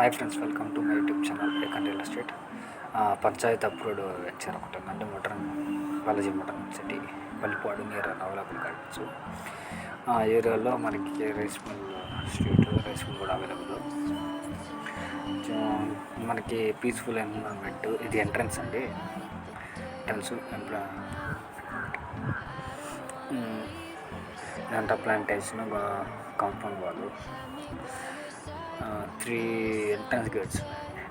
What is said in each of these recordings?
Hi friends, welcome to my YouTube channel ఏకండ్ real estate. Panchayat approved venture ఒకటి ఉందండి. Modern Balaji modern city Pallipadu near Navalapuram కావచ్చు. ఆ ఏరియాలో మనకి rice mill street, rice mill కూడా అవైలబుల్. మనకి పీస్ఫుల్ ఎన్విరాన్మెంట్. ఇది ఎంట్రన్స్ అండి. ఎంట్రన్స్ ఇదంతా ప్లాంటేషన్, కాంపౌండ్ వాళ్ళు 3 ఎంట్రన్స్ గేట్స్ ఉన్నాయండి.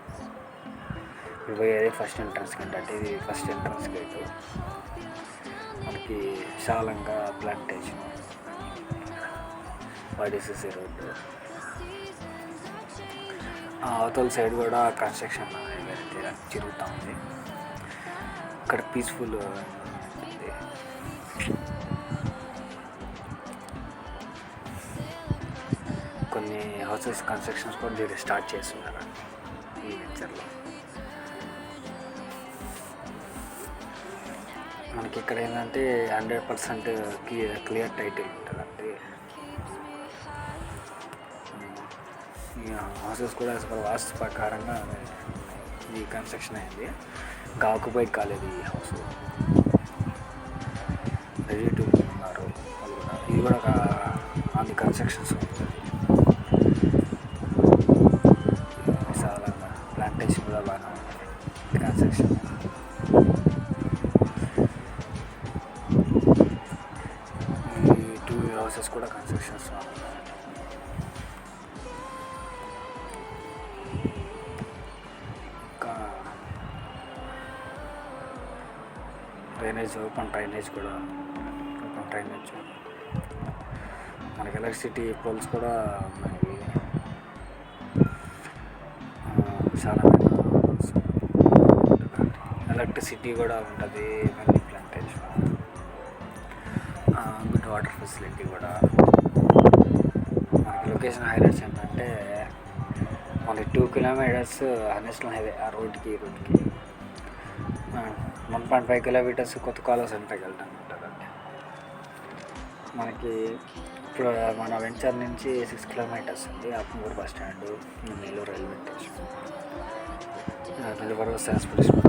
ఇప్పుడు పోయేది ఫస్ట్ ఎంట్రన్స్ గేట్. అంటే ఇది ఫస్ట్ ఎంట్రన్స్ గేట్. మనకి విశాలంగా ప్లాంటేషన్, YDCC రోడ్డు, అవతల సైడ్ కూడా కన్స్ట్రక్షన్ జరుగుతూ ఉంది. ఇక్కడ పీస్ఫుల్ కొన్ని హౌసెస్ కన్స్ట్రక్షన్స్ కూడా దీన్ని స్టార్ట్ చేస్తున్నారు ఈ వెంచర్లో. మనకి ఇక్కడ ఏంటంటే 100% క్లియర్ టైటిల్ ఉంటుందండి. హౌసెస్ కూడా వాస్తు ప్రకారంగా ఈ కన్స్ట్రక్షన్ అయింది. ఇంకా ఆక్యుపైడ్ కాలేదు ఈ హౌస్. రెడీ టు ఉన్నారు వాళ్ళు కూడా. ఇది కూడా ఆన్ కన్స్ట్రక్షన్స్ ఉంటుంది. విశాలంగా ప్లాంటేషన్ కూడా బాగా ఉంటుంది. కన్స్ట్రక్షన్ ఈ 2 హౌసెస్ కూడా కన్స్ట్రక్షన్స్ డ్రైనేజ్, ఓపెన్ డ్రైనేజ్ కూడా. ఓపెన్ డ్రైనేజ్ మనకి ఎలక్ట్రిసిటీ పోల్స్ కూడా ఉన్నాయి. చాలా ఎలక్ట్రిసిటీ కూడా ఉంటుంది. మళ్ళీ ప్లాంటేషన్, గుడ్ వాటర్ ఫెసిలిటీ కూడా. మనకి లొకేషన్ హైలైట్స్ ఏంటంటే మనకి 2 కిలోమీటర్స్ నేషనల్ హైవే. ఆ రోడ్కి 1.5 కిలోమీటర్స్ కొత్త కాలువ సెంటర్కి వెళ్ళడానికి ఉంటుందండి. మనకి ఇప్పుడు మన వెంచర్ నుంచి 6 కిలోమీటర్స్ ఉంది. అప్మూర్ bus stand, Nellore railway station, Nellore transportation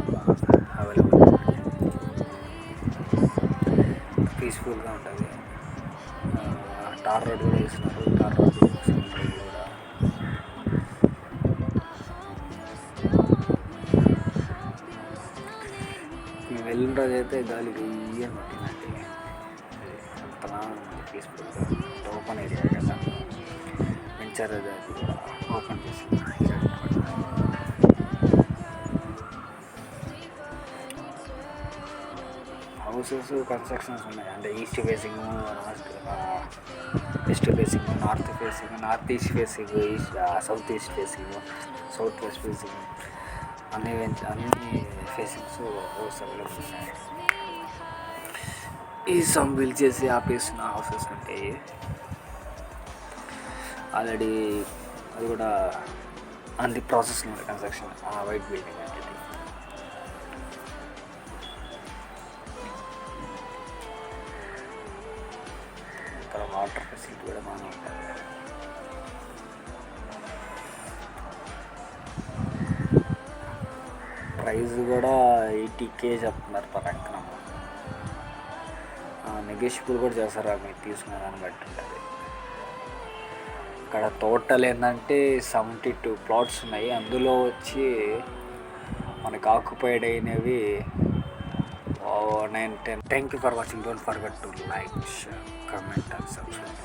available. పీస్ఫుల్గా ఉంటుంది. టార్ రోడ్ కూడా వేస్తున్నారు. టార్ రోడ్ కూడా వెళ్ళిన రోజు అయితే గాలి వెయ్యని పట్టిందండి. అంతలా పీస్ఫుల్గా ఓపెన్ ఏరియా కదా. వెంచర్ అది కూడా ఓపెన్ చేసి హౌసెస్ కన్స్ట్రక్షన్స్ ఉన్నాయి. అంటే east facing, west facing, north facing, north east facing, south east facing, south west facing, అన్ని ఫేసింగ్స్ హౌస్ అవైలబుల్ ఉన్నాయి. ఈ సమ్ బిల్డ్ చేసి ఆపేసిన హౌసెస్ అంటే ఆల్రెడీ అది కూడా అన్ని ప్రాసెస్లో ఉంది కన్స్ట్రక్షన్. వైట్ బిల్డింగ్ అంటే ఇక్కడ వాటర్ ఫెసిలిటీ కూడా బాగానే ఉంటుంది. ప్రైస్ కూడా 80K చెప్తున్నారు పర్ ఎకరం. నెగోషియబుల్ కూడా చేస్తారు మీరు తీసుకున్న దాన్ని బట్టి ఉంటుంది. ఇక్కడ టోటల్ ఏంటంటే 72 ప్లాట్స్ ఉన్నాయి. అందులో వచ్చి మనకు ఆక్యుపైడ్ అయినవి 9-10. Thank you for watching. Don't forget to like, share, comment and subscribe.